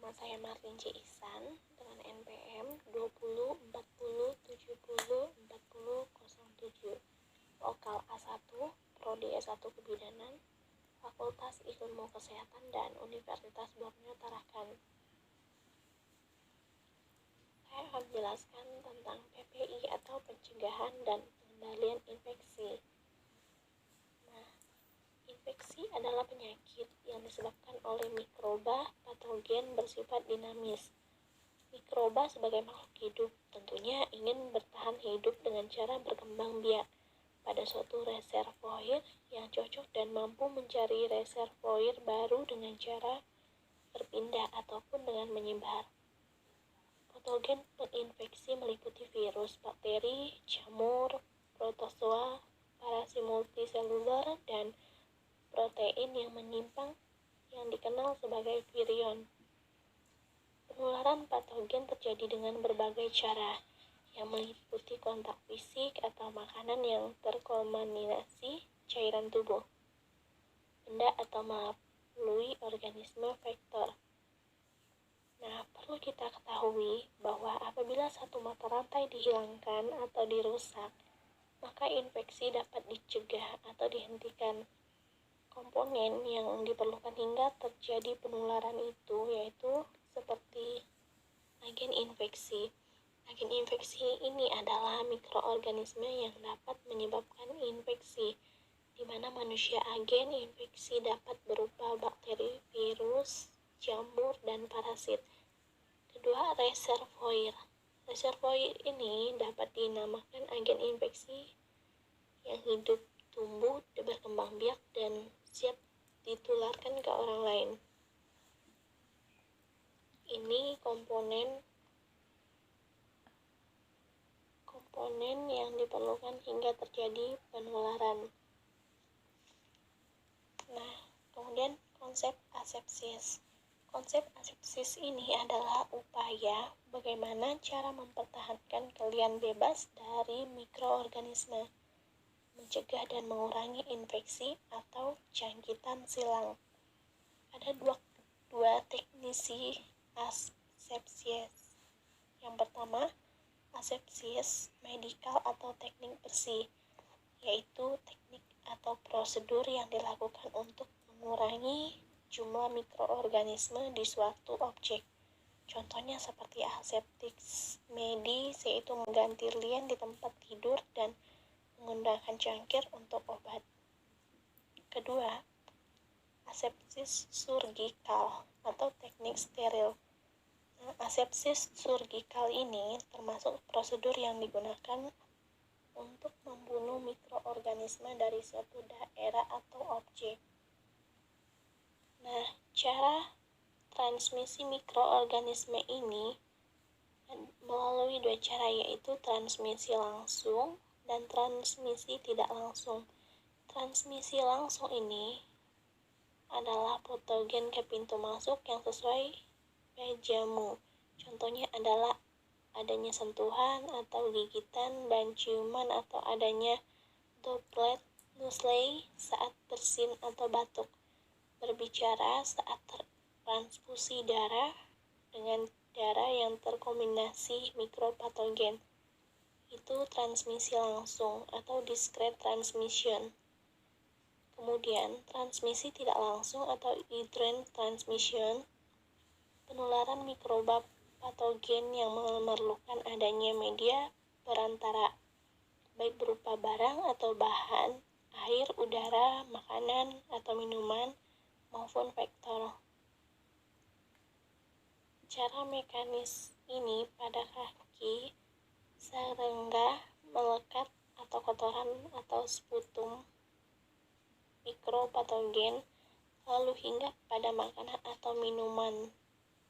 Nama saya Marlin C. Ihsan dengan NPM 2040704007, lokal A1, Prodi S1 Kebidanan, Fakultas Ilmu Kesehatan dan Universitas Borneo Tarakan. Saya akan menjelaskan tentang PPI atau pencegahan dan pengendalian infeksi. Infeksi adalah penyakit yang disebabkan oleh mikroba patogen bersifat dinamis. Mikroba sebagai makhluk hidup tentunya ingin bertahan hidup dengan cara berkembang biak pada suatu reservoir yang cocok dan mampu mencari reservoir baru dengan cara berpindah ataupun dengan menyebar. Patogen penginfeksi meliputi virus, bakteri, jamur, protozoa, parasit multiseluler, dan protein yang menyimpang yang dikenal sebagai virion. Penularan patogen terjadi dengan berbagai cara yang meliputi kontak fisik atau makanan yang terkontaminasi cairan tubuh, benda atau melalui organisme vektor. Perlu kita ketahui bahwa apabila satu mata rantai dihilangkan atau dirusak, maka infeksi dapat dicegah atau dihentikan. Komponen yang diperlukan hingga terjadi penularan itu yaitu seperti agen infeksi. Agen infeksi ini adalah mikroorganisme yang dapat menyebabkan infeksi, di mana manusia agen infeksi dapat berupa bakteri, virus, jamur, dan parasit. Kedua, reservoir. Reservoir ini dapat dinamakan agen infeksi yang hidup, tumbuh, berkembang biak, dan siap ditularkan ke orang lain. Ini komponen yang diperlukan hingga terjadi penularan. Kemudian konsep asepsis. Konsep asepsis ini adalah upaya bagaimana cara mempertahankan kalian bebas dari mikroorganisme, mencegah dan mengurangi infeksi atau jangkitan silang. Ada dua teknisi asepsis. Yang pertama, asepsis medikal atau teknik bersih, yaitu teknik atau prosedur yang dilakukan untuk mengurangi jumlah mikroorganisme di suatu objek. Contohnya seperti aseptis medis, yaitu mengganti lien di tempat tidur dan menggunakan cangkir untuk obat. Kedua, asepsis surgikal atau teknik steril. Asepsis surgikal ini termasuk prosedur yang digunakan untuk membunuh mikroorganisme dari suatu daerah atau objek. Cara transmisi mikroorganisme ini melalui dua cara, yaitu transmisi langsung dan transmisi tidak langsung. Transmisi langsung ini adalah patogen ke pintu masuk yang sesuai jamu. Contohnya adalah adanya sentuhan atau gigitan dan ciuman, atau adanya droplet nusley saat bersin atau batuk, berbicara saat transfusi darah dengan darah yang terkontaminasi mikropatogen. Itu transmisi langsung atau discrete transmission. Kemudian transmisi tidak langsung atau hidden transmission, penularan mikroba patogen yang memerlukan adanya media perantara, baik berupa barang atau bahan, air, udara, makanan atau minuman, maupun vektor. Cara mekanis ini pada kaki serangga melekat atau kotoran atau sputum mikropatogen lalu hingga pada makanan atau minuman,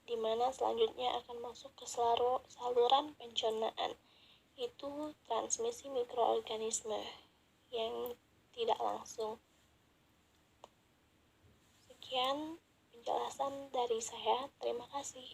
di mana selanjutnya akan masuk ke saluran pencernaan. Itu transmisi mikroorganisme yang tidak langsung. Sekian penjelasan dari saya. Terima kasih.